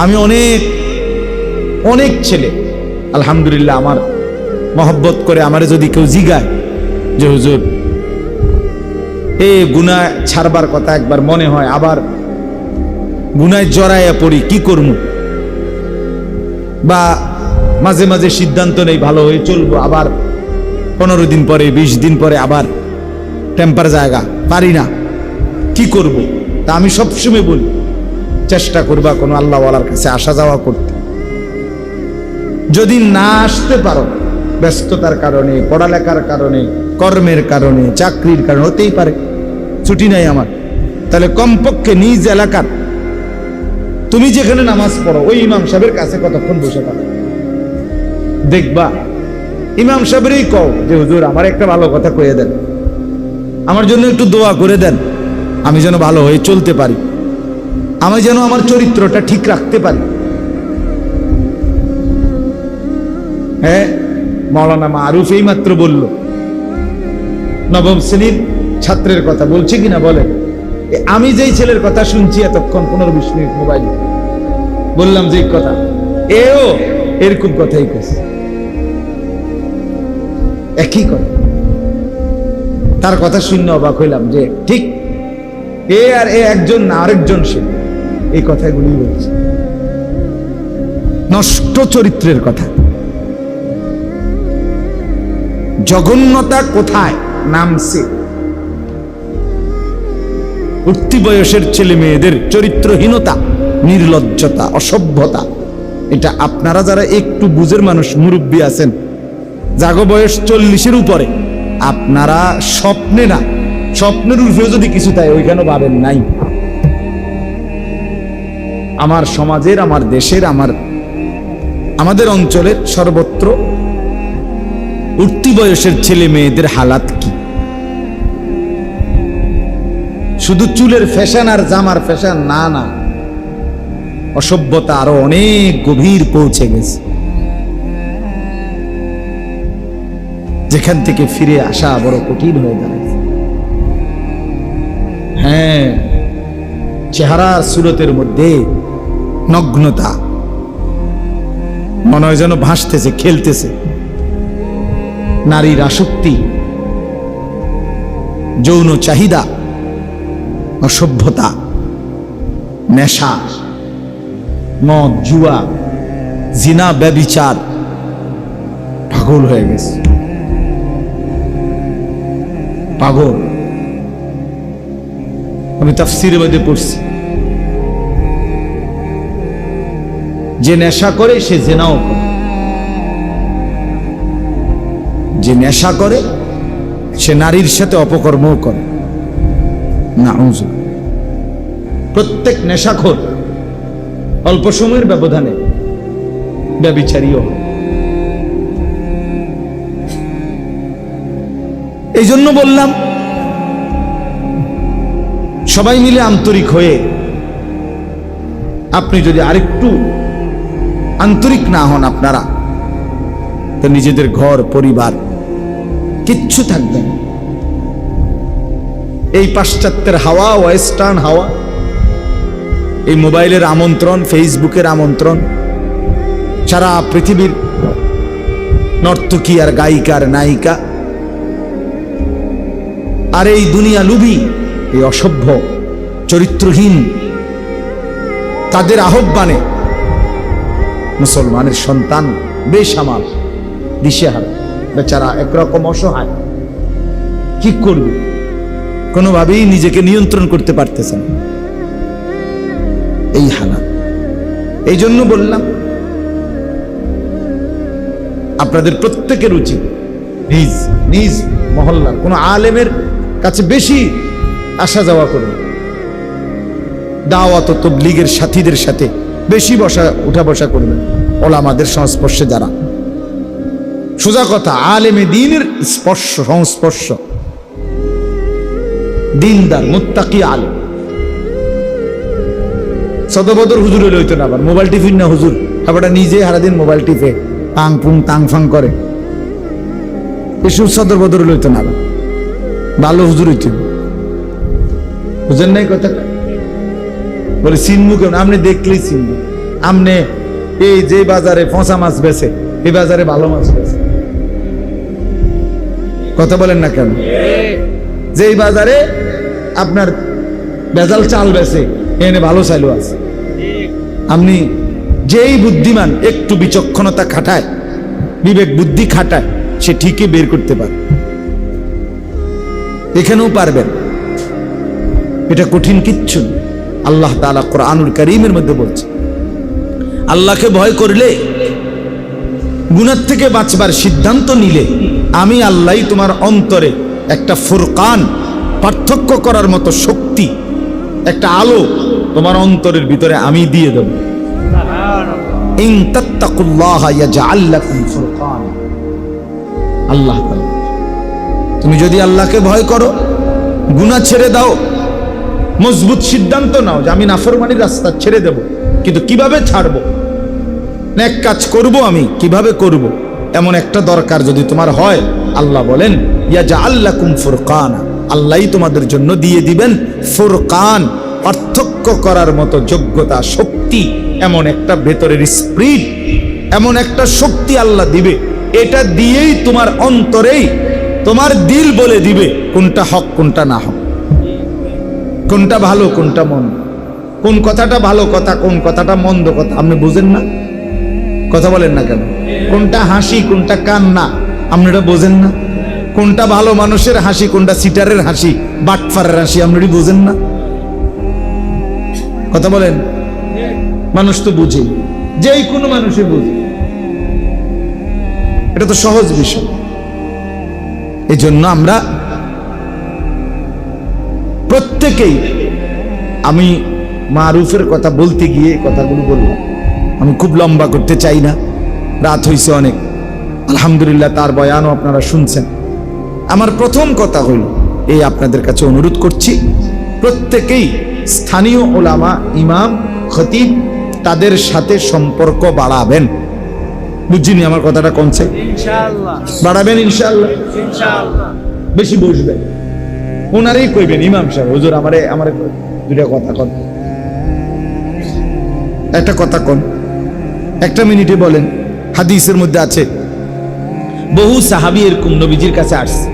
আমি অনেক অনেক ছেলে আলহামদুলিল্লাহ আমার মহব্বত করে আমারে যদি কেউ জিগায় যে হুজুর গুনাহ ছাড়বার কথা একবার মনে হয়, আবার গুনায় জড়াইয়া পড়ি, কি করব? বা মাঝে মাঝে সিদ্ধান্ত নেই ভালো হয়ে চলবো, আবার 15 দিন পরে 20 দিন পরে আবার টেম্পার জায়গা, পারি না, কি করব? তা আমি সবসময় বলি চেষ্টা করবা কোনো আল্লাহওয়ালার কাছে আসা যাওয়া করতে। যদি না আসতে পারো ব্যস্ততার কারণে, পড়ালেখার কারণে, কর্মের কারণে, চাকরির কারণে, হতেই পারে ছুটি নাই আমার, তাহলে কমপক্ষে নিজ এলাকার তুমি যেখানে নামাজ পড়ো ওই ইমাম সাহেবের কাছে কতক্ষণ বসে থাকো, দেখবা ইমাম সাহেবেরই কও যে হুজুর আমার একটা ভালো কথা কয়ে দেন, আমার জন্য একটু দোয়া করে দেন, আমি যেন ভালো হয়ে চলতে পারি, আমি যেন আমার চরিত্রটা ঠিক রাখতে পারি। হ্যাঁ, মাওলানা মারুফ এই মাত্র বলল, নবম শ্রেণীর ছাত্রের কথা বলছে কিনা বলে, আমি যেই ছেলের কথা শুনছি এতক্ষণ 15-20 মিনিট মোবাইলে বললাম যে কথা, এও এরকম কথাই কইছে, একই কথা। তার কথা শুনে অবাক হইলাম যে ঠিক এ আর এ একজন না, আরেকজন সে এই কথাগুলি বলছে, নষ্ট চরিত্রের কথা। জঘন্যতা কোথায় নামছে? উঠতি বয়সের ছেলে মেয়েদের চরিত্রহীনতা, নির্লজ্জতা, অসভ্যতা, এটা আপনারা যারা একটু বুঝের মানুষ, মুরব্বী আছেন, জাগো বয়স 40-এর উপরে, আপনারা স্বপ্নে না, স্বপ্নের উপরেও যদি কিছু তাই ওইখানে ভাবেন নাই। আমার সমাজের, আমার দেশের, আমাদের অঞ্চলের সর্বত্র উঠতি বয়সের ছেলে মেয়েদের হালাত কি? শুধু চুলের ফ্যাশন আর জামার ফ্যাশন না, না, অসভ্যতা আরো অনেক গভীর পৌঁছে গেছে, যেখান থেকে ফিরে আসা বড় কঠিন হয়ে দাঁড়াচ্ছে। হ্যাঁ, চেহারার সুরতের মধ্যে নগ্নতা, মনে হয় যেন ভাসতেছে, খেলতেছে। নারীর আসক্তি, যৌন চাহিদা, অসভ্যতা, নেশা, মদ, জুয়া, জিনা, ব্যভিচার, পাগল হয়ে গেছে, পাগল। আমি তাফসীরের মধ্যে পড়ছি, যে নেশা করে সে জিনাও করে, যে নেশা করে সে নারীর সাথে অপকর্মও করে। নাউযুবিল্লাহ। প্রত্যেক নেশাখোর অল্প সময়ের ব্যবধানে ব্যভিচারীও হয়। এই জন্য বললাম সবাই মিলে আন্তরিক হয়ে, আপনি যদি আরেকটু আন্তরিক না হন আপনারা, তো নিজেদের ঘর পরিবার কিচ্ছু থাকবে না। এই পাশ্চাত্যের হাওয়া, ওয়েস্টার্ন হাওয়া, এই মোবাইলের আমন্ত্রণ, ফেসবুকের আমন্ত্রণ, সারা পৃথিবীর নর্তকী আর গায়িকার নায়িকা, আর এই দুনিয়া লুবি, এই অসভ্য চরিত্রহীন, তাদের আহ্বানে মুসলমানের সন্তান বেসামাল, দিশেহারা, বেচারা একরকম অসহায়, কি করবে? কোনোভাবেই নিজেকে নিয়ন্ত্রণ করতে পারতেছে না, এই হালাত। এই জন্য বললাম আপনাদের প্রত্যেকের উচিত নিজ নিজ মহল্লার কোন আলেমের কাছে বেশি আসা যাওয়া করুন, দাওয়াত ও তাবলীগের সাথীদের সাথে বেশি উঠা বসা করবেন, ওলামাদের সংস্পর্শে যারা, সোজা কথা আলেমে দ্বীনের সংস্পর্শ, দিনদার মুত্তাকি আলেম। সদবদর হুজুর লইতো না, আবার মোবাইল টিফিন না হুজুর, আবার নিজে সারাদিন মোবাইল টিপে পাং পুং তাং ফাং করে, এসব সদর বদর লইতো না, আবার ভালো হুজুর হইতো। বুঝেন নাই কথা? বলে চিনবো কেমন? আপনি দেখলেই চিনবো, আমনে এই যে বাজারে ফসা মাছ বেচে এই বাজারে ভালো মাছ বেচে, কথা বলেন না কেন? যেই বাজারে আপনার ভেজাল চাল বেচে এনে ভালো চালও আছে। আপনি যেই বুদ্ধিমান একটু বিচক্ষণতা খাটায়, বিবেক বুদ্ধি খাটায়, সে ঠিকই বের করতে পারে। এখানেও পারবেন, এটা কঠিন কিচ্ছু না। আল্লাহ তাআলা কোরআনুল কারীমের মধ্যে বলছে, আল্লাহকে ভয় করলে, গুনাহ থেকে বাঁচবার সিদ্ধান্ত নিলে আমি আল্লাহই তোমার অন্তরে একটা ফুরকান, পার্থক্য করার মতো শক্তি, একটা আলো তোমার অন্তরের ভিতরে আমি দিয়ে দেব। ইন তাত্তাকুল্লাহ ইয়াজআল লাকুম ফুরকানা। আল্লাহ তাআলা, তুমি যদি আল্লাহকে ভয় করো, গুনাহ ছেড়ে দাও, মজবুত সিদ্ধান্ত নাও যে আমি নাফরমানির রাস্তা ছেড়ে দেব, কিন্তু কিভাবে ছাড়বো, নেক কাজ করব, আমি কিভাবে করব, এমন একটা দরকার যদি তোমার হয়, আল্লাহ বলেন ইয়াজআল লাকুম ফুরকানা, আল্লাহই তোমাদের জন্য দিয়ে দিবেন ফুরকান, পার্থক্য করার মতো যোগ্যতা, শক্তি, এমন একটা ভেতরের স্পিরিট, এমন একটা শক্তি আল্লাহ দিবে। এটা দিয়েই তোমার অন্তরেই তোমার দিল বলে দিবে কোনটা হক কোনটা না হক, কোনটা ভালো কোনটা মন্দ, কোন কথাটা ভালো কথা কোন কথাটা মন্দ কথা। আপনি বুঝেন না, কথা বলেন না কেন? কোনটা হাসি কোনটা কান্না আপনারা বোঝেন না? কোনটা ভালো মানুষের হাসি কোনটা সিটারের হাসি, বাটফারের হাসি আপনারা বোঝেন না? কথা বলেন। মানুষ তো বুঝে, যেই কোনো মানুষই বুঝে, এটা তো সহজ বিষয়। এই জন্য আমরা প্রত্যেকেই, আমি মারুফের কথা বলতে গিয়ে কথাগুলো বললাম, আমি খুব লম্বা করতে চাই না, রাত হয়েছে অনেক। আলহামদুলিল্লাহ তার বয়ানও আপনারা শুনছেন। আমার প্রথম কথা হইল এই, আপনাদের কাছে অনুরোধ করছি, প্রত্যেকেই স্থানীয় ওলামা, ইমাম, খতিব, তাদের সাথে সম্পর্ক বাড়াবেন। বুঝিনি আমার কথাটা কমছে? ইনশাআল্লাহ বাড়াবেন, ইনশাআল্লাহ, ইনশাআল্লাহ বেশি বসবেন, ওনারই কইবেন, ইমাম সাহেব হুজুর আমারে দুইটা কথা কন, একটা কথা কন, একটা মিনিটে বলেন। হাদিসের মধ্যে আছে, বহু সাহাবী এরকম নবীজির কাছে আসছে,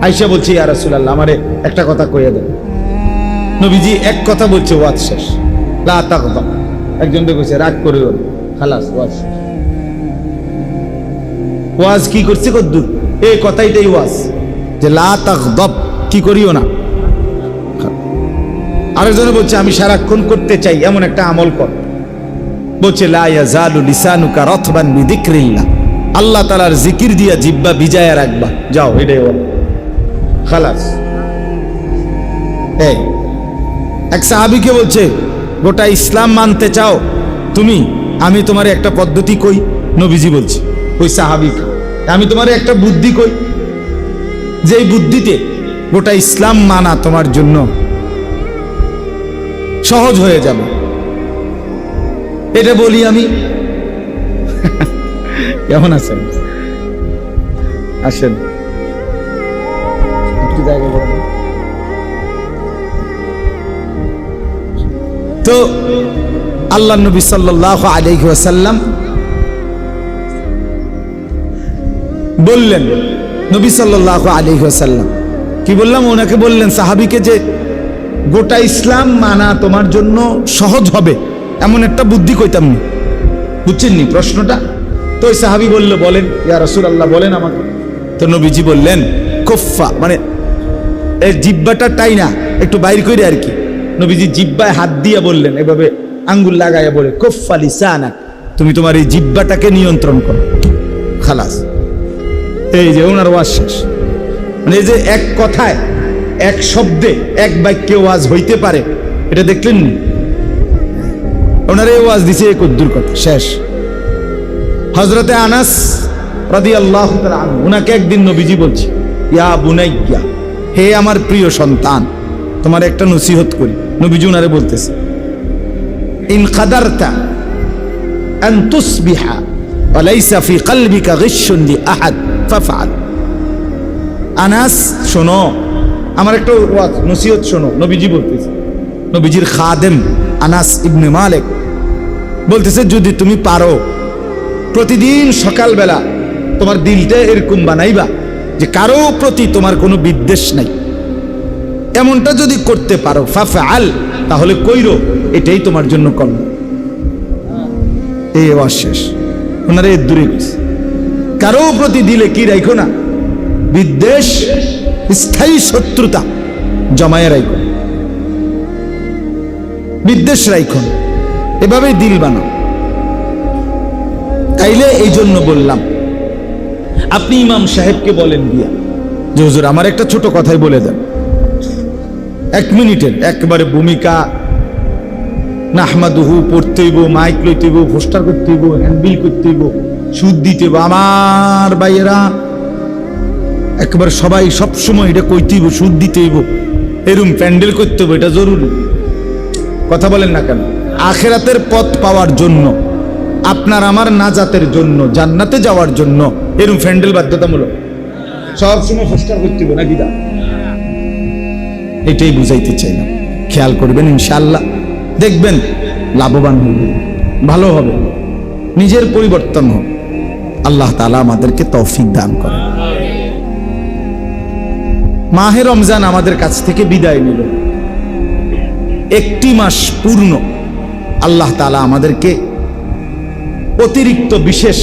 আয়েশা বলছে ইয়া রাসূলুল্লাহ আমারে একটা কথা কইয়া দেন। নবীজি এক কথা বলছে, ওয়াজ শেষ, লা তাগদা। একজন কইছে রাগ করিও না, খালাস ওয়াজ। ওয়াজ কি করছে কদ্দুর, এই কথাইটাই ওয়াজ, যে লা তাগদাব, কি করিও না। আরেকজনে বলছে আমি সারাক্ষণ করতে চাই এমন একটা আমল কর, বলছে লা ইয়াজালু লিসানুকা রাতবান বিযিকরিল্লাহ, আল্লাহ তাআলার জিকির দিয়া জিহ্বা ভিজায়া রাখবা, যাও এটাই বল, খালাস। এই এক সাহাবীকে বলছে গোটা ইসলাম মানতে চাও তুমি, আমি তোমার একটা পদ্ধতি কই। নবীজি বলছে ওই সাহাবীকে, আমি তোমার একটা বুদ্ধি কই, যেই বুদ্ধিতে গোটা ইসলাম মানা তোমার জন্য সহজ হয়ে যাবে। এটা বলি আমি। কেমন আছেন? আসেন একটু জায়গা বলেন তো। আল্লাহ নবী সাল্লাল্লাহু আলাইহি ওয়াসাল্লাম বললেন, নবী সাল্লাল্লাহু আলাইহি ওয়াসাল্লাম কি বললাম, ওনাকে বললেন সাহাবীকে যে গোটা ইসলাম মানা তোমার জন্য সহজ হবে এমন একটা বুদ্ধি কইতাম নি। বুঝছেন নি প্রশ্নটা? তো ওই সাহাবী বলল, বলেন ইয়া রাসূলুল্লাহ, বলেন আমাকে। তো নবীজি বললেন কুফা, মানে এই জিহ্বাটা টাই না একটু বাইর করে আর কি। নবীজি জিহ্বায় হাত দিয়ে বললেন, এভাবে আঙ্গুল লাগাইয়া বলে, কুফা লিসানাক, তুমি তোমার এই জিহ্বাটাকে নিয়ন্ত্রণ করো, খালাস। এই যে ওনার ওয়াজ শেষ। মানে এই যে এক কথায়, এক শব্দে, এক বাক্যে ওয়াজ হইতে পারে, এটা দেখলেন নি? ওনার এই ওয়াজ দিছে কদ্দুর কথা, শেষ। হযরতে আনাস রাদিয়াল্লাহু তাআলা আনহু, উনাকে একদিন নবীজি বলছে, ইয়া বুনাইয়া, হে আমার প্রিয় সন্তান, তোমার একটা নসিহত করি। নবীজি উনারে বলতেছে, ইন কাদারতা আন তুসবিহা ওয়া লাইসা ফি কলবিকা গিশশুন লি আহাদ ফাফআল। আনাস শোনো, আমার একটা ওয়াজ নসিহত শোনো। নবীজি বলতেছে, নবীজির খাদেম আনাস ইবনে মালিক বলতেছে যদি তুমি পারো প্রতিদিন সকালবেলা তোমার দিলটা এরকম বানাইবা যে কারো প্রতি তোমার কোনো বিদ্বেষ নাই, এমনটা যদি করতে পারো ফাফআল, তাহলে কইরো, এটাই তোমার জন্য কল্যাণ। এই আওয়াজ শেষ, ওনারা এর দূরে গেছে। কারো প্রতি দিলে কি রাখো না, বিদ্বেষ, স্থায়ী শত্রুতা জমায়ে রাখো, বিদ্বেষ রাখো না, এভাবেই দিল বানাও। তাইলে এই জন্য বললাম, আপনি ইমাম সাহেবকে বলেন দিয়া যে হুজুর আমার একটা ছোট কথাই বলে দেন, 1 মিনিটের একবারে ভূমিকা, নাহমাদুহু পড়তে হইব, মাইক লইতে হইব, পোস্টার করতে হইব, হ্যান্ডবিল করতে হইব, সুদ দিতে হইব। আমার ভাইয়েরা একবার সবাই সবসময় এটা কইতে হইব, সুদ দিতে হইব, এরম প্যান্ডেল করতে হইব, এটা জরুরি। কথা বলেন না কেন? আখিরাতের পথ পাওয়ার জন্য, আপনার আমার নাজাতের জন্য, জান্নাতে যাওয়ার জন্য এরম প্যান্ডেল বাধ্যতামূলক। সবসময় পোস্টার করতে হইব নাকি? এটাই বুঝাইতে চাইলাম। খেয়াল করবেন, ইনশাআল্লাহ দেখবেন লাভবান হবে, ভালো হবে, নিজের পরিবর্তন হবে। আল্লাহ তাআলা আমাদেরকে তৌফিক দান করে। মাহে রমজান আমাদের কাছ থেকে বিদায় নিল, 1টি মাস পূর্ণ। আল্লাহ তাআলা আমাদেরকে অতিরিক্ত বিশেষ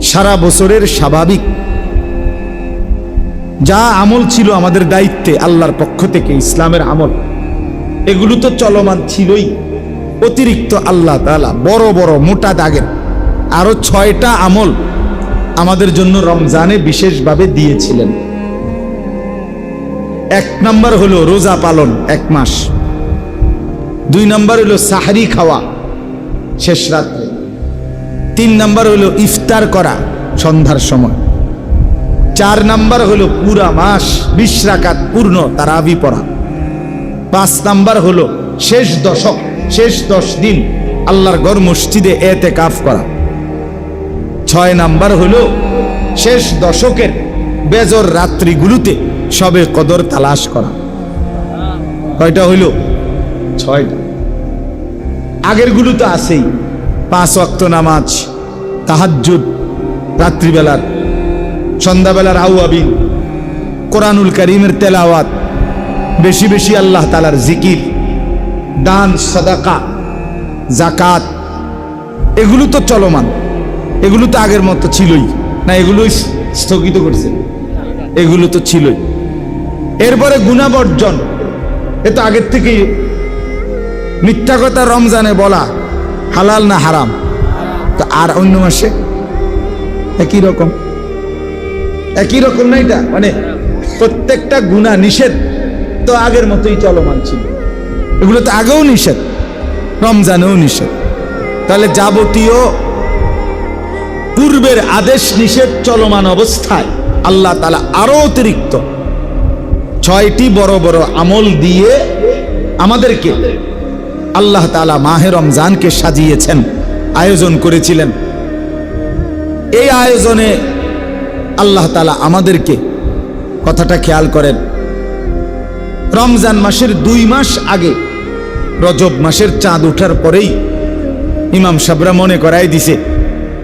সারা বছরের স্বাভাবিক যা আমল ছিল আমাদের দায়িত্বে আল্লাহর পক্ষ থেকে, ইসলামের আমল, এগুলো তো চলমান ছিলই। অতিরিক্ত আল্লাহ তাআলা বড় বড় মোটা দাগের আরো 6টা আমল আমাদের জন্য রমজানে বিশেষভাবে দিয়েছিলেন। 1 নাম্বার হলো রোজা পালন 1 মাস, 2 নাম্বার হলো সাহরি খাওয়া শেষ রাত্রে, 3 নাম্বার হলো ইফতার করা সন্ধ্যার সময়, 4 নাম্বার হলো পুরা মাস 20 রাকাত পূর্ণ তারাবি পড়া, 5 নাম্বার হলো শেষ দশক, শেষ 10 দিন আল্লাহর ঘর মসজিদে এতেকাফ করা, 6 নাম্বার হলো শেষ দশকের বেজর রাত্রিগুলোতে সবে কদর তালাশ করা। কয়টা হইল? 6টা। আগের গুলো তো আছেই, 5 ওয়াক্ত নামাজ, তাহাজ্জুদ, রাত্রিবেলার, সন্ধ্যাবেলার আউয়াবিন, কোরআনুল কারীমের তেলাওয়াত, বেশি বেশি আল্লাহ তাআলার জিকির, দান, সাদাকা, যাকাত, এগুলো তো চলমান, এগুলো তো আগের মতো ছিলই না, এগুলো স্থগিত করছে, এগুলো তো ছিলই। এরপরে গুনাহ বর্জন, এ তো আগের থেকেই। মিথ্যা কথা রমজানে বলা হালাল না হারাম? তো আর অন্য মাসে একই রকম, একই রকম না? এটা মানে প্রত্যেকটা গুনাহ নিষেধ তো আগের মতোই চলমান ছিল, এগুলো তো আগেও নিষেধ, রমজানেও নিষেধ। তাহলে যাবতীয় পূর্বের আদেশ নিষেধ চলমান অবস্থায় আল্লাহ তাআলা আরো অতিরিক্ত 6টি বড় বড় আমল দিয়ে আমাদেরকে আল্লাহ তাআলা মাহে রমজানকে সাজিয়েছেন, আয়োজন করেছিলেন। এই আয়োজনে আল্লাহ তাআলা আমাদেরকে, কথাটা খেয়াল করেন, রমজান মাসের 2 মাস আগে, রজব মাসের চাঁদ ওঠার পরেই ইমাম সাহেবরা মনে করাই দিছে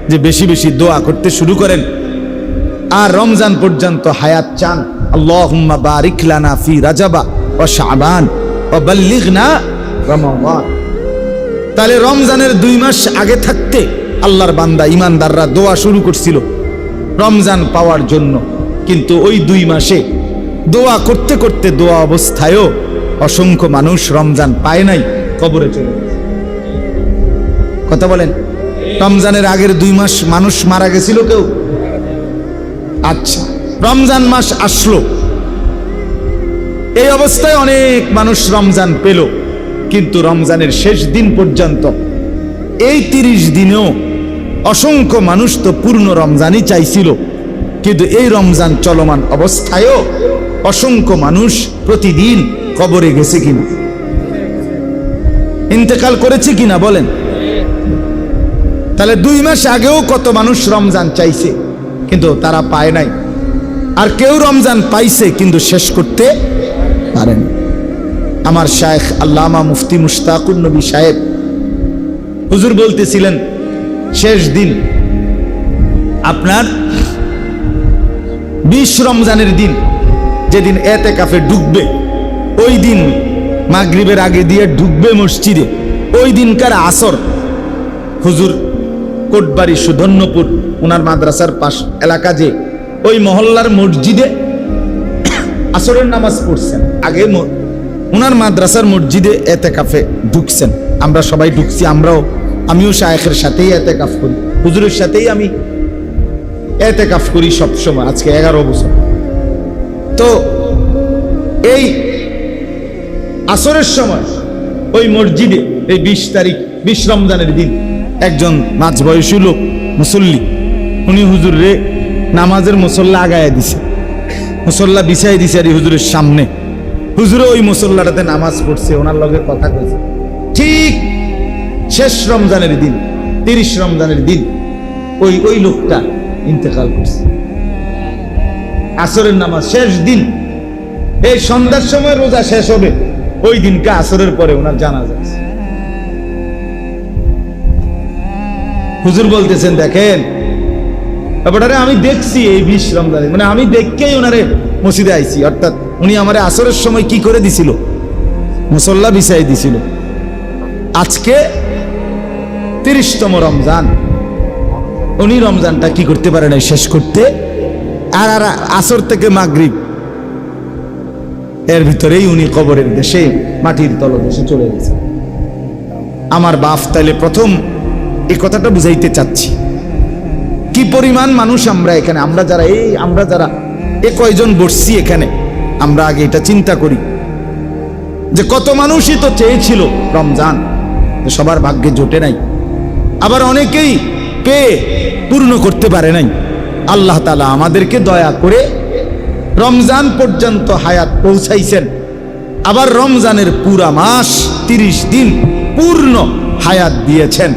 যে বেশি বেশি দোয়া করতে শুরু করেন, আর রমজান পর্যন্ত হায়াত চান। আল্লাহুম্মা বারিক লানা ফি রাজাবা ওয়া শাবান ওয়া বাল্লিগনা রমাদান। তাহলে রমজানের 2 মাস আগে থাকতে আল্লাহর বান্দা ইমানদাররা দোয়া শুরু করছিল রমজান পাওয়ার জন্য, কিন্তু ওই 2 মাসে দোয়া করতে করতে দোয়া অবস্থায়ও অসংখ্য মানুষ রমজান পায় নাই, কবরে চলে গেছে। কথা বলেন, রমজানের আগের 2 মাস মানুষ মারা গেছিল কেউ? আচ্ছা, রমজান মাস আসলো, এই অবস্থায় অনেক মানুষ রমজান পেল, কিন্তু রমজানের শেষ দিন পর্যন্ত এই 30 দিনেও অসংখ্য মানুষ তো পূর্ণ রমজানই চাইছিল, কিন্তু এই রমজান চলমান অবস্থায়ও অসংখ্য মানুষ প্রতিদিন কবরে গেছে কিনা, ইন্তেকাল করেছে কিনা বলেন? তাহলে 2 মাস আগেও কত মানুষ রমজান চাইছে কিন্তু তারা পায় নাই, আর কেউ রমজান পাইছে কিন্তু শেষ করতে পারেন। আমার শায়েখ আল্লামা মুফতি মুশতাকুন নবী সাহেব হুজুর বলতেছিলেন শেষ দিন আপনার 20 রমজানের দিন, যেদিন এতেকাফে ঢুকবে, ওই দিন মাগরিবের আগে দিয়ে ঢুকবে মসজিদে, ওই দিনকার আসর হুজুর কোটবাড়ি সুধন্যপুর ওনার মাদ্রাসার পাশ এলাকা, যে ওই মহল্লার মসজিদে আসরের নামাজ পড়ছেন। আগে ওনার মাদ্রাসার মসজিদে এতেকাফে ঢুকছেন। আমরা সবাই ঢুকছি, আমিও শায়েখের সাথেই এতেকাফ করি, হুজুরের সাথেই আমি এতেকাফ করি সব সময়, আজকে 11 বছর। তো এই আসরের সময় ওই মসজিদে এই 20 তারিখ 20 রমজানের দিন একজন মাঝবয়সী লোক মুসল্লি, উনি হুজুর রে নামাজের মুসল্লা আগায়া দিছে, মুসল্লা বিছাই দিছে আর হুজুরের সামনে। হুজুরে ওই মুসল্লাটাতে নামাজ পড়ছে, ওনার লগে কথা কইছে। ঠিক শেষ রমজানের দিন 30 রমজানের দিন ওই লোকটা ইন্তেকাল করছে। আসরের নামাজ শেষ দিন, এই সন্ধ্যার সময় রোজা শেষ হবে, ওই দিনকে আসরের পরে ওনার জানাজা আছে। হুজুর বলতেছেন দেখেন ব্যাপারটা আমি দেখছি এই 20 রমজানে, মানে আমি দেখকেই ওনারে মসজিদে আইছি, অর্থাৎ উনি আমারে আসরের সময় কি করে দিছিল, মুসল্লা বিছাই দিছিল। আজকে 30তম রমজান, উনি রমজানটা কি করতে পারে নাই শেষ করতে, আর আসর থেকে মাগরিব এর ভিতরেই উনি কবরের দেশে মাটির তলদেশে চলে গেছে। আমার বাপ তাইলে প্রথম এই কথাটা বুঝাইতে চাচ্ছি, কি পরিমাণ মানুষ আমরা এখানে, আমরা যারা এ কয়জন বসছি এখানে, আমরা আগে এটা চিন্তা করি যে কত মানুষই তো চেয়েছিল রমজান, সবার ভাগ্যে জোটে নাই, আবার অনেকেই পেয়ে পূর্ণ করতে পারে নাই। আল্লাহ তাআলা আমাদেরকে দয়া করে রমজান পর্যন্ত হায়াত পৌঁছাইছেন, আবার রমজানের পুরা মাস 30 দিন পূর্ণ হায়াত দিয়েছেন।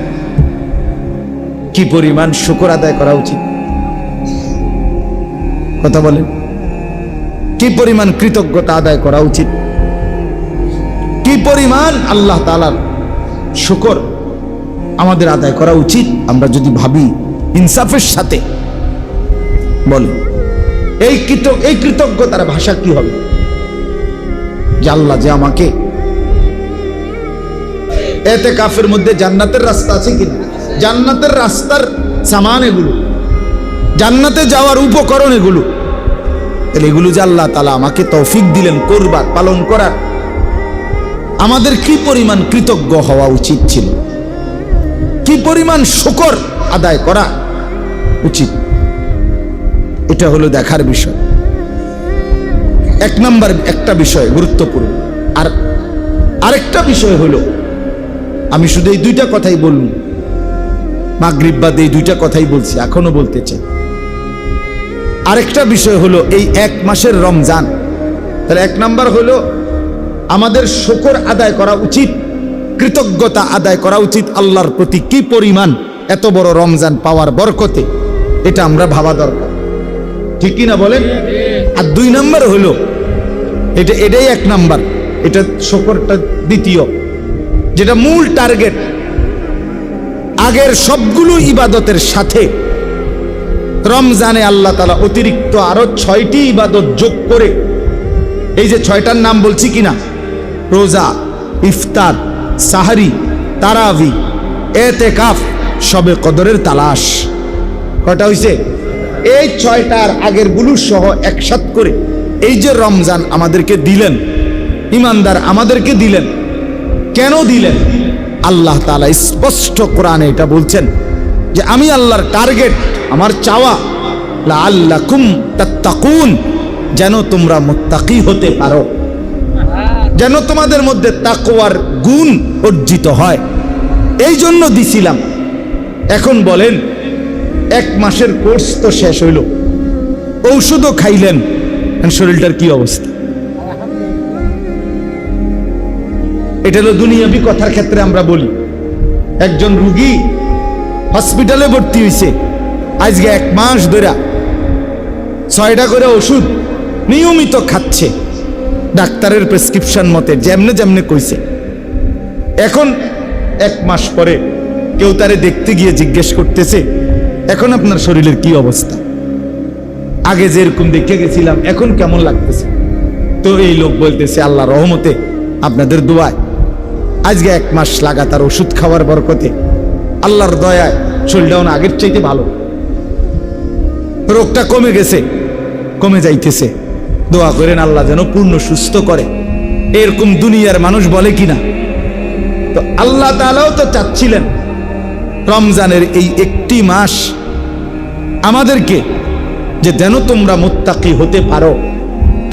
কি পরিমাণ শুকর আদায় করা উচিত, কথা বলেন, কি পরিমাণ কৃতজ্ঞতা আদায় করা উচিত, কি পরিমাণ আল্লাহ তাআলার শুকর আমাদের আদায় করা উচিত। আমরা যদি ভাবি ইনসাফের সাথে, বলেন এই কৃতজ্ঞতার ভাষা কি হবে, যে আল্লাহ যে আমাকে এতেকাফের মধ্যে জান্নাতের রাস্তা আছে কিনা, জান্নাতের রাস্তার সামান এগুলো, জান্নাতে যাওয়ার উপকরণ এগুলো, তাহলে এগুলো যে আল্লাহ তাআলা আমাকে তৌফিক দিলেন করবার, পালন করার, আমাদের কি পরিমাণ কৃতজ্ঞ হওয়া উচিত ছিল, কি পরিমাণ শুকর আদায় করা উচিত, এটা হলো দেখার বিষয়। এক নাম্বার একটা বিষয় গুরুত্বপূর্ণ। আর আরেকটা বিষয় হলো, আমি শুধু এই দুইটা কথাই বলব, মাগরিব বাদ এই দুইটা কথাই বলছি, এখনো বলতে চাই। আরেকটা বিষয় হলো এই 1 মাসের রমজান, তাহলে 1 নাম্বার হলো আমাদের শুকর আদায় করা উচিত, কৃতজ্ঞতা আদায় করা উচিত আল্লাহর প্রতি, কি পরিমাণ এত বড় রমজান পাওয়ার বরকতে, এটা আমরা ভাবা দরকার, ঠিক কি না বলেন? আর 2 নাম্বার হলো, এটাই 1 নাম্বার, এটা শুকরটা দ্বিতীয়, যেটা মূল টার্গেট। আগের সবগুলো ইবাদতের সাথে রমজানে আল্লাহ তাআলা অতিরিক্ত আরো 6টি ইবাদত যোগ করে, এই যে 6টার নাম বলছি কিনা, রোজা, ইফতার, সাহারি, তারাবি, এতেকাফ, শবে কদরের তালাশ, কয়টা হইছে? এই 6টার আগের গুলো সহ একসাথ করে এই যে রমজান আমাদেরকে দিলেন, ইমানদার আমাদেরকে দিলেন, কেন দিলেন? আল্লাহ তাআলা স্পষ্ট কোরআনে এটা বলছেন যে আমি আল্লাহর টার্গেট, আমার চাওয়া, লাআল্লাকুম তাত্তাকুন, যেন তোমরা মুত্তাকি হতে পারো, যেন তোমাদের মধ্যে তাকওয়ার গুণ অর্জিত হয়, এই জন্য দিছিলাম। এখন বলেন 1 মাসের কোর্স তো শেষ হইল, ঔষধও খাইলেন, শরীরটার কি অবস্থা? এটা হলো দুনিয়াবি কথার ক্ষেত্রে আমরা বলি। একজন রোগী হসপিটালে ভর্তি হয়েছে, আজকে 1 মাস ধরে 6টা করে ওষুধ নিয়মিত খাচ্ছে, ডাক্তারের প্রেসক্রিপশন মতে যেমনে যেমনে কইছে। এখন 1 মাস পরে কেউ তারে দেখতে গিয়ে জিজ্ঞেস করতেছে এখন আপনার শরীরের কি অবস্থা, আগে যেরকম দেখে গেছিলাম এখন কেমন লাগতেছে? তো এই লোক বলতেছে আল্লাহর রহমতে, আপনাদের দোয়ায় আজকে 1 মাস লাগাতার ওষুধ খাওয়ার বরকতে আল্লাহর দয়ায় শরীরটা আগের চাইতে ভালো, রোগটা কমে গেছে, কমে যাইতেছে। দোয়া করেন আল্লাহ যেন পূর্ণ সুস্থ করে। এরকম দুনিয়ার মানুষ বলে কিনা? তো আল্লাহ তাআলাও তো চাচ্ছিলেন রমজানের এই একটি মাস আমাদেরকে যে যেন তোমরা মুত্তাকি হতে পারো,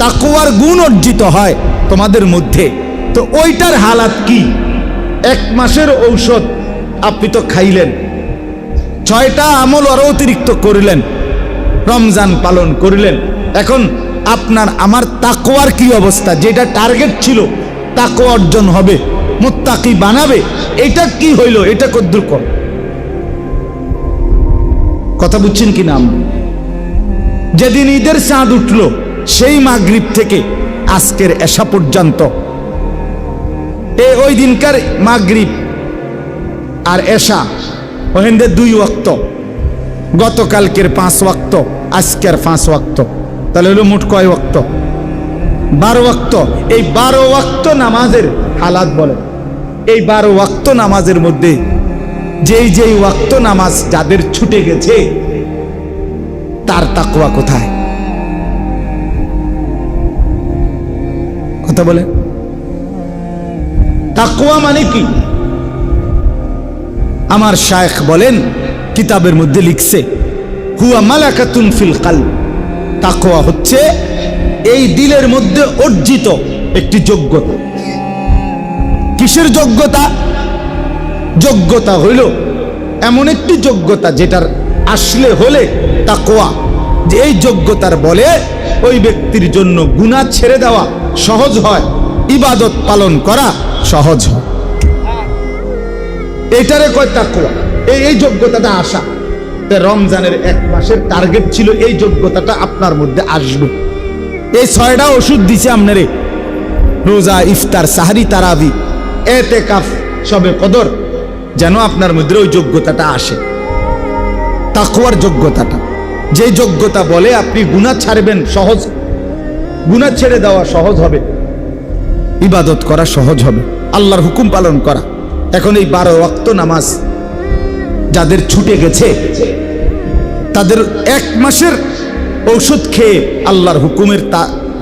তাকওয়ার গুণ অর্জিত হয় তোমাদের মধ্যে। তো ওইটার হালাত কি? 1 মাসের ঔষধ আপনি তো খাইলেন, 6টা আমল আরো অতিরিক্ত করিলেন, রমজান পালন করিলেন। এখন আপনার আমার তাকওয়ার কি অবস্থা? যেটা টার্গেট ছিল তাকওয়া অর্জন হবে, মুত্তাকি বানাবে, এটা কি হইল? এটা কদ্দুর কম কথা বুঝছেন কিনা? যেদিন ঈদের চাঁদ উঠল সেই মাগরিব থেকে আজকের এশা পর্যন্ত, ওই দিনকার মাগরিব আর এশা ওখানে 2 ওয়াক্ত, গতকালকের 5 ওয়াক্ত, আজকের 5 ওয়াক্ত, তাহলে হলো মোট কয় ওয়াক্ত? 12 ওয়াক্ত। এই 12 ওয়াক্ত নামাজের হালাত বলে। এই 12 ওয়াক্ত নামাজের মধ্যে যেই ওয়াক্ত নামাজ যাদের ছুটে গেছে তার তাকওয়া কোথায়? কথা বলে। তাকওয়া মানে কি? আমার শায়েখ বলেন, কিতাবের মধ্যে লিখছে, হুয়া মালাকাতুন ফিল কলব। তাকওয়া হচ্ছে এই দিলের মধ্যে অর্জিত একটি যোগ্যতা। কিসের যোগ্যতা? যোগ্যতা হইল এমন একটি যোগ্যতা যেটার আসলে হলে তাকওয়া, যে এই যোগ্যতার বলে ওই ব্যক্তির জন্য গুনাহ ছেড়ে দেওয়া সহজ হয়, ইবাদত পালন করা সহজ হয়। এটারে কয় তাকওয়া। এই যোগ্যতাটা আসা। রমজানের 1 মাসের টার্গেট ছিল এই যোগ্যতাটা আপনার মধ্যে আসবে। এই 6টা ওষুধ দিছে আপনারে, রোজা, ইফতার, সাহরি, তারাবি, এতেকাফ, শবে কদর, যেন আপনার মধ্যে ওই যোগ্যতাটা আসে, তাকওয়ার যোগ্যতাটা। যে যোগ্যতা বলে আপনি গুনাহ ছাড়বেন সহজ, গুনাহ ছেড়ে দেওয়া সহজ হবে, ইবাদত করা সহজ হবে, আল্লাহর হুকুম পালন করা। এখন এই 12 ওয়াক্ত নামাজ যাদের ছুটে গেছে তাদের 1 মাসের ঔষধ খেয়ে আল্লাহর হুকুমের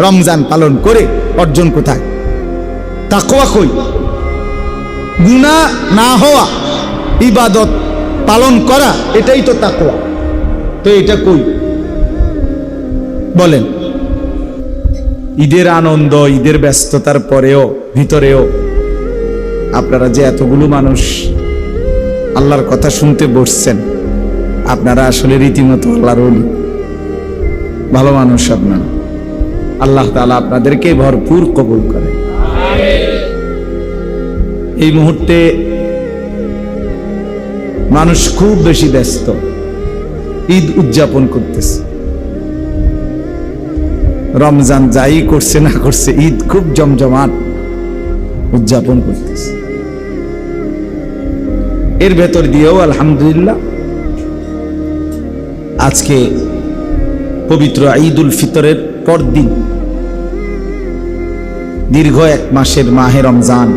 রমজান পালন করে অর্জন কোথায়? তাকওয়া কই? গুনাহ না হওয়া, ইবাদত পালন করা, এটাই তো তাকওয়া। তো এটা কই বলেন? ঈদের আনন্দ, ঈদের ব্যস্ততার পরেও ভিতরেও আপনারা যে এতগুলো মানুষ আল্লাহর কথা শুনতে বসছেন, আপনারা আসলে রীতিমতো আল্লাহর ওলি, ভালো মানুষ আপনারা। আল্লাহ তাআলা আপনাদেরকে ভরপুর কবুল করে। এই মুহূর্তে মানুষ খুব বেশি ব্যস্ত, ঈদ উদযাপন করতেছে। রমজান যাই করছে না করছে, ঈদ খুব জমজমাট উদযাপন করতেছে। এর ভেতর দিয়েও আলহামদুলিল্লাহ আজকে পবিত্র ঈদুল ফিতরের পরদিন দীর্ঘ 1 মাসের মাহে রমজান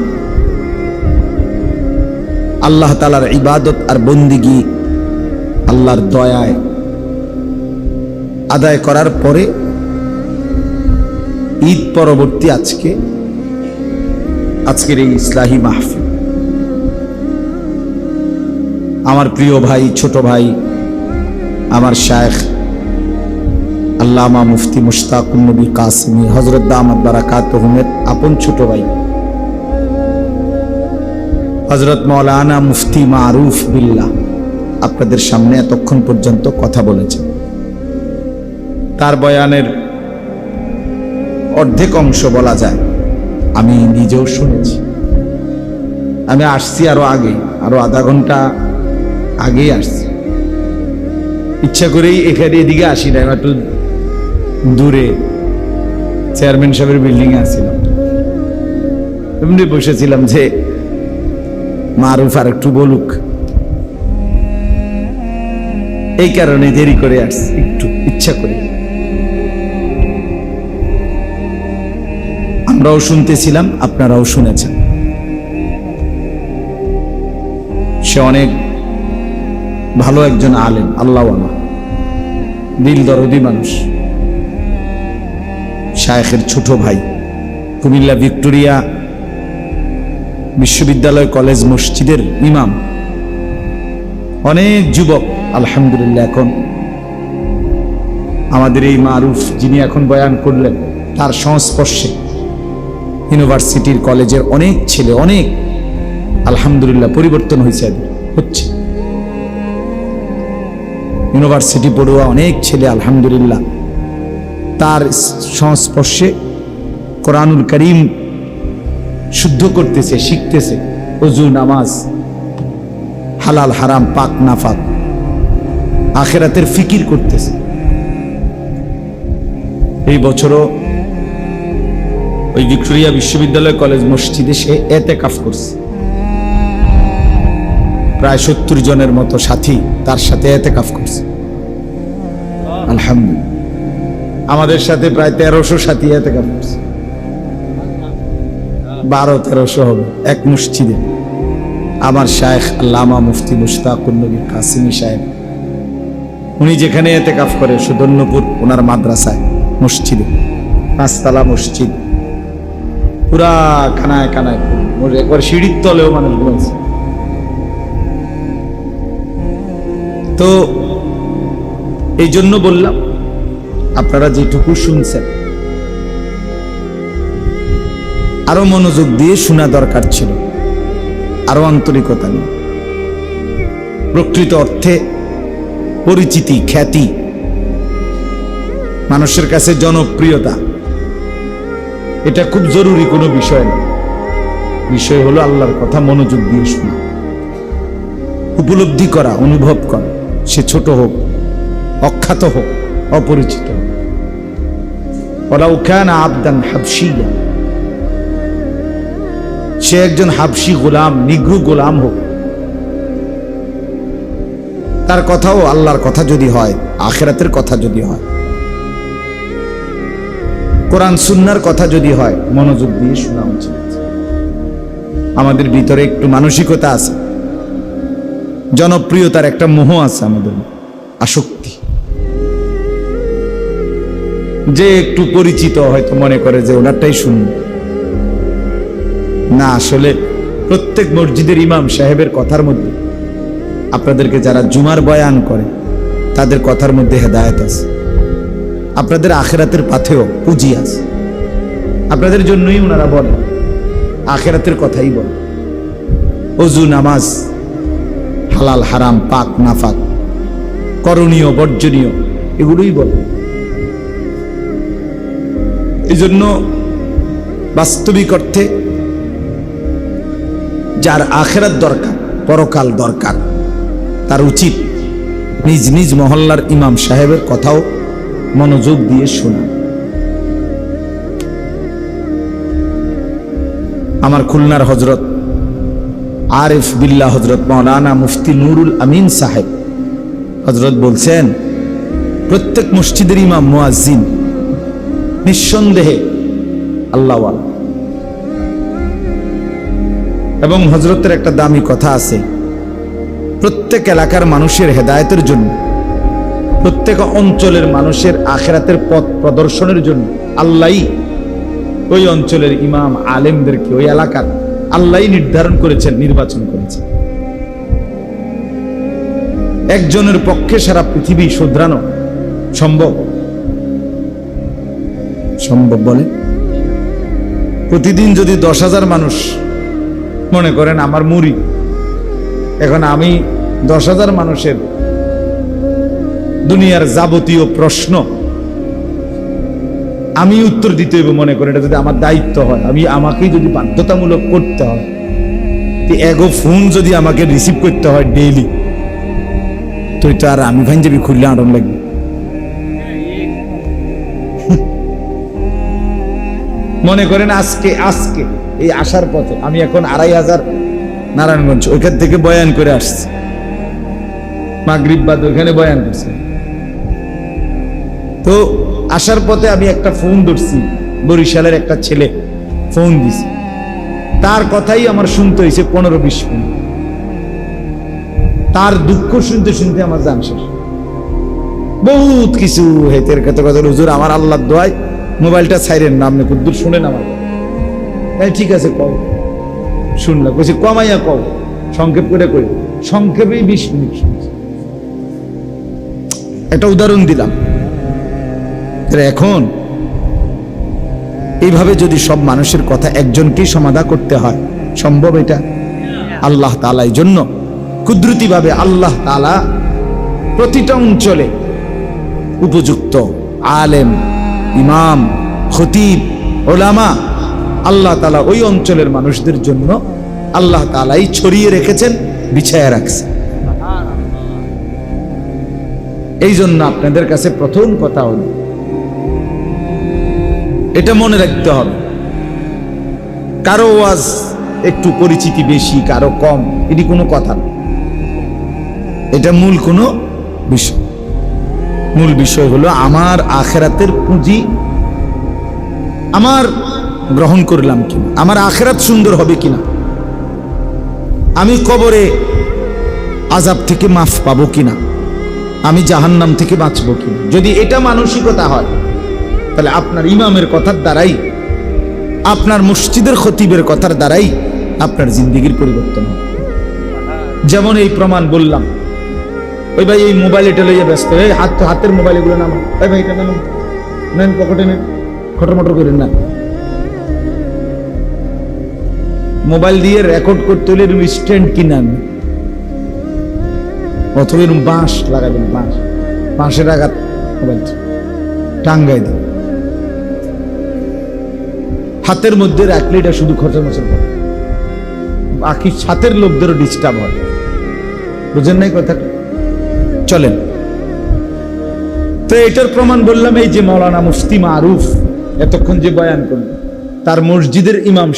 আল্লাহ তাআলার ইবাদত আর বন্দিগি আল্লাহর দয়ায় আদায় করার পরে ঈদ পরবর্তী আজকের এই ইসলাহি মাহফিল, আমার প্রিয় ভাই, ছোট ভাই, আমার শায়েখ আল্লামা মুফতি মুশতাকুন নবী কাসেমী হযরত দামাত বারাকাতুহুমের আপন ছোট ভাই হযরত মাওলানা মুফতি মারুফ বিল্লাহ আপনাদের সামনে এতক্ষণ পর্যন্ত কথা বলেছেন। তার বয়ানের অর্ধেক অংশ বলা যায় আমি নিজেও শুনেছি। আমি আসছি আরো আগে, আরো আধা ঘন্টা আগেই আসছি। ইচ্ছা করেই এদিকে আসি না, একটু দূরে চেয়ারম্যান সাহেবের বিল্ডিং এ আসছিলাম, এমনি বসেছিলাম যে মারুফ আর একটু বলুক, এই কারণে দেরি করে আসছি, একটু ইচ্ছা করে। আমরাও শুনতেছিলাম, আপনারাও শুনেছেন। সে অনেক ভালো একজন আলেম, আল্লাহওয়ালা, দিল দরদি মানুষ। শায়েখের ছোট ভাই, কুমিল্লা ভিক্টোরিয়া বিশ্ববিদ্যালয় কলেজ মসজিদের ইমাম। অনেক যুবক আলহামদুলিল্লাহ এখন আমাদের এই মারুফ যিনি এখন বয়ান করলেন, তার সংস্পর্শে ইউনিভার্সিটির কলেজের অনেক ছেলে, অনেক আলহামদুলিল্লাহ পরিবর্তন হচ্ছে। ইউনিভার্সিটি পড়ুয়া অনেক ছেলে আলহামদুলিল্লাহ তার সংস্পর্শে কোরআনুল কারীম শুদ্ধ করতেছে, শিখতেছে, ওযু, নামাজ, হালাল হারাম, পাক নাফাক, আখিরাতের ফিকির করতেছে। এই বছরও ওই ভিক্টোরিয়া বিশ্ববিদ্যালয় কলেজ মসজিদে সে এতেকাফ করছে। প্রায় 70 জনের মতো সাথী তার সাথে এতেকাফ করছে আলহামদুলিল্লাহ। আমাদের সাথে প্রায় 1300 সাথী এতেকাফ করছে, 1200-1300 হবে এক মসজিদে। আমার শায়েখ আল্লামা মুফতি মুশতাকুর নবী কাসিমি সাহেব, উনি যেখানে এতেকাফ করে সুদর্ণপুর, ওনার মাদ্রাসায় মসজিদে, 5 তলা মসজিদ, পুরা কানায় কানায়, একবার সিঁড়ির তলেও মানুষ ঘুমাইছে। তো এই জন্য বললাম, আপনারা যেটুকু শুনছেন আরো মনোযোগ দিয়ে শোনা দরকার ছিল, আরো আন্তরিকতা নিয়ে। প্রকৃত অর্থে পরিচিতি, খ্যাতি, মানুষের কাছে জনপ্রিয়তা, এটা খুব জরুরি কোনো বিষয় না। বিষয় হলো আল্লাহর কথা মনোযোগ দিয়ে শোনা, উপলব্ধি করা, অনুভব করা। সে ছোট হোক, অখ্যাত হোক, অপরিচিত হোক। ওয়ালাউ কানা আবদান হাবশিয়া, সে একজন হাবশি গোলাম, নিগ্রু গোলাম হোক, তার কথাও আল্লাহর কথা যদি হয়, আখিরাতের কথা যদি হয়, কোরআন সুন্নাহর কথা যদি হয়, মনোযোগ দিয়ে শোনা উচিত। আমাদের ভিতরে একটু মানসিকতা আছে, জনপ্রিয়তার একটা মোহ আছে, আমাদের আসক্তি, যে একটু পরিচিত হয়তো মনে করে যে ওনারটাই শুনুন। না, আসলে প্রত্যেক মসজিদের ইমাম সাহেবের কথার মধ্যে, আপনাদেরকে যারা জুমার বয়ান করে তাদের কথার মধ্যে হেদায়েত আছে, আপনাদের আখিরাতের পাথেও পুঁজি আছে। আপনাদের জন্যই ওনারা বলে, আখিরাতের কথাই বলে। ওযু, নামাজ, হালাল হারাম, পাক নাফাক, করণীয় বর্জনীয়, এগুলোই বলে। এই জন্য বাস্তবিক অর্থে যার আখিরাত দরকার, পরকাল দরকার, তার উচিত নিজ নিজ মহল্লার ইমাম সাহেবের কথাও মনোযোগ দিয়ে শোনা। আমার খুলনার হযরত আরিফ বিল্লাহ হযরত মাওলানা মুফতি নুরুল আমিন সাহেব হযরত বলছেন, প্রত্যেক মসজিদের ইমাম মুয়াজ্জিন নিঃসন্দেহে আল্লাহওয়ালা। এবং হযরতের একটা দামি কথা আছে, প্রত্যেক এলাকার মানুষের হেদায়েতের জন্য, প্রত্যেক অঞ্চলের মানুষের আখিরাতের পথ প্রদর্শনের জন্য আল্লাহই ওই অঞ্চলের ইমাম আলেমদেরকে, ওই এলাকার আল্লাহই নির্ধারণ করেছেন, নির্বাচন করেছেন। একজনের পক্ষে সারা পৃথিবী শুধরানো সম্ভব? সম্ভব বলে? প্রতিদিন যদি 10,000 মানুষ মনে করেন আমার মুরিদ, এখন আমি 10,000 মানুষের দুনিয়ার যাবতীয় প্রশ্ন আমি উত্তর দিতে হইব, মনে করেন এটা যদি আমার দায়িত্ব হয়, আমাকেই যদি বাধ্যতামূলক করতে হয়, এগো ফোন যদি আমাকে রিসিভ করতে হয় ডেইলি, তো এটা আর আমি ভাঞ্জাবি খুললে আড়ন লাগবে। মনে করেন আজকে এই আসার পথে আমি এখন 2,500 নারায়ণগঞ্জ, ওইখান থেকে বয়ান করে আসছি, মাগরিব বাদ ওখানে বয়ান করছে। তো আসার পথে আমি একটা ফোন ধরছি, বরিশালের একটা ছেলে ফোন দিছে, তার কথাই আমার শুনতে হয়েছে 15-20 মিনিট। তার দুঃখ শুনতে শুনতে আমার জান শেষ। বহুত কিছু হেতের কত কত হুজুর আমার আল্লাহর দোয়ায় মোবাইলটা ছাইরেন না, আপনি কুদ্দুর শুনেন আমার। ঠিক আছে কও, শুনলাম। কইছে কমাইয়া কও, সংক্ষেপ করে কই। সংক্ষেপেই 20 মিনিট শুনছি। একটা উদাহরণ দিলাম। এখন এইভাবে যদি সব মানুষের কথা একজনকেই সমাধা করতে হয়, সম্ভব এটা? আল্লাহ তাআলা এই জন্য কুদরতি ভাবে আল্লাহ তাআলা প্রতিটা অঞ্চলে উপযুক্ত আলেম, ইমাম, খতিব, ওলামা আল্লাহ তাআলা ওই অঞ্চলের মানুষদের জন্য আল্লাহ তাআলাই ছড়িয়ে রেখেছেন, বিছায়া রাখছেন। এই জন্য আপনাদের কাছে প্রথম কথা হলো এটা মনে রাখতে হবে, কারো ওয়াজ একটু পরিচিতি বেশি, কারো কম, এটি কোনো কথা না। এটা মূল কোনো বিষয়। মূল বিষয় হলো আমার আখিরাতের পুঁজি আমার গ্রহণ করলাম কিনা, আমার আখিরাত সুন্দর হবে কিনা, আমি কবরে আযাব থেকে মাফ পাবো কিনা, আমি জাহান্নাম থেকে বাঁচবো কিনা। যদি এটা মানসিকতা হয়, তাহলে আপনার ইমামের কথার দ্বারাই, আপনার মসজিদের খতিবের কথার দ্বারাই আপনার জিন্দেগির পরিবর্তন হবে। যেমন এই প্রমাণ বললাম, ওই ভাই এই মোবাইল এটা লইয়া ব্যস্ত, এই হাতের মোবাইল এগুলো নামান, ওই ভাই এটা নামান, নেন পকেটে নেন, খটমটর করেন না। মোবাইল দিয়ে রেকর্ড করতে হলে এরকম স্ট্যান্ড কিনান, অথবা এরকম বাঁশ লাগাবেন, বাঁশের আঘাত মোবাইল টাঙ্গাই দেন। হাতের মধ্যে রাখলে এটা শুধু খরচা মচর করে, বাকি সাথের লোকদেরও ডিস্টার্ব হয়। বুঝেন নাই কথা? চলেন তো এটার প্রমাণ বললাম, এই যে মাওলানা মুফতি মারুফ এতক্ষণ যে বয়ান করল, তার মসজিদের ইমাম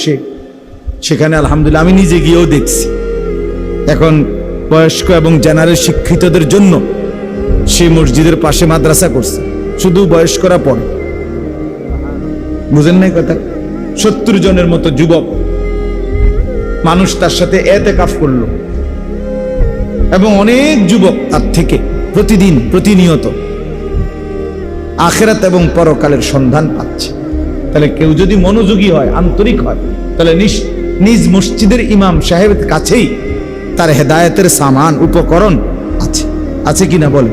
সেখানে আলহামদুলিল্লাহ আমি নিজে গিয়েও দেখছি। এখন বয়স্ক এবং জেনারেল শিক্ষিতদের জন্য সে মসজিদের পাশে মাদ্রাসা করছে, শুধু বয়স্করা পড়ে। বুঝেন নাই কথা? 70 জনের মতো যুবক মানুষ তার সাথে এতেকাফ করলো, এবং অনেক যুবক তার থেকে প্রতিদিন প্রতিনিয়ত আখিরাত এবং পরকালের সন্ধান পাচ্ছে। তাহলে কেউ যদি মনোযোগী হয়, আন্তরিক হয়, তাহলে নিজ মসজিদের ইমাম সাহেবের কাছেই তার হেদায়েতের সামান, উপকরণ আছে। আছে কিনা বলে?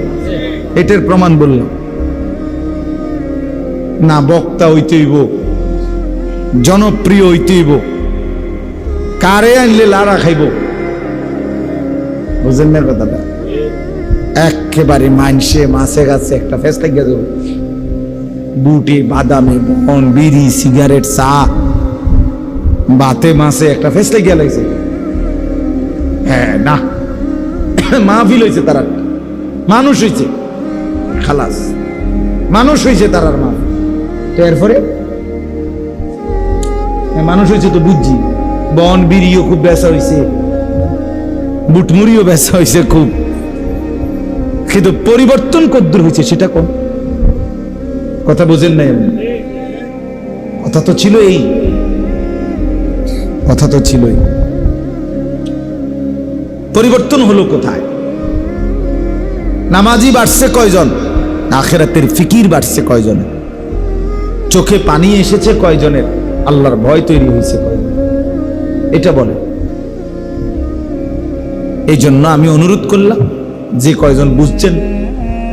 এটার প্রমাণ বললাম না। বক্তা হইতেইব, জনপ্রিয় হইতেইব, কারে আনলে লাড়া খাইব। বুঝেন না কথাটা? একেবারে মানসে মাছে গাছে একটা ফেস লাগিয়ে দেব, বুটে বাদামে বন, বিড়ি, সিগারেট, চা, বাতে মাছে একটা ফেস লাগিয়ে লাগছে। হ্যাঁ না, মাহফিল হয়েছে, তারা মানুষ হয়েছে, খালাস মানুষ হয়েছে তারার মা। এরপরে মানুষ হয়েছে তো বুঝছি, বন বিড়িও খুব বেচা হয়েছে, বুটমুড়িও বেচা হয়েছে খুব, কিন্তু পরিবর্তন কদ্দূর হয়েছে সেটা কোন কথা বোঝেন নাই? কথা তো ছিল এই, কথা তো ছিলই। পরিবর্তন হলো কোথায়? নামাজি বাড়ছে কয়জন? আখিরাতের ফিকির বাড়ছে কয়জন? চোখে পানি এসেছে কয়জনের? আল্লাহর ভয় তৈরি হয়েছে কয়জন? এটা বলে। এই জন্য আমি অনুরোধ করলাম, যে কয়জন বুঝছেন,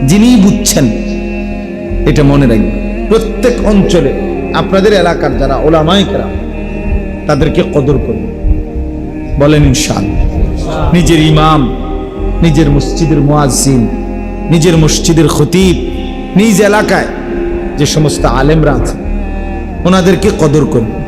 যিনি বুঝছেন, এটা মনে রাখবেন। প্রত্যেক অঞ্চলে আপনাদের এলাকার যারা ওলামায়ে কেরাম, তাদেরকে কদর করবেন। বলেন ইনশাআল্লাহ। নিজের ইমাম, নিজের মসজিদের মুয়াজ্জিন, নিজের মসজিদের খতিব, নিজ এলাকায় যে সমস্ত আলেমরা আছে, ওনাদেরকে কদর করবেন।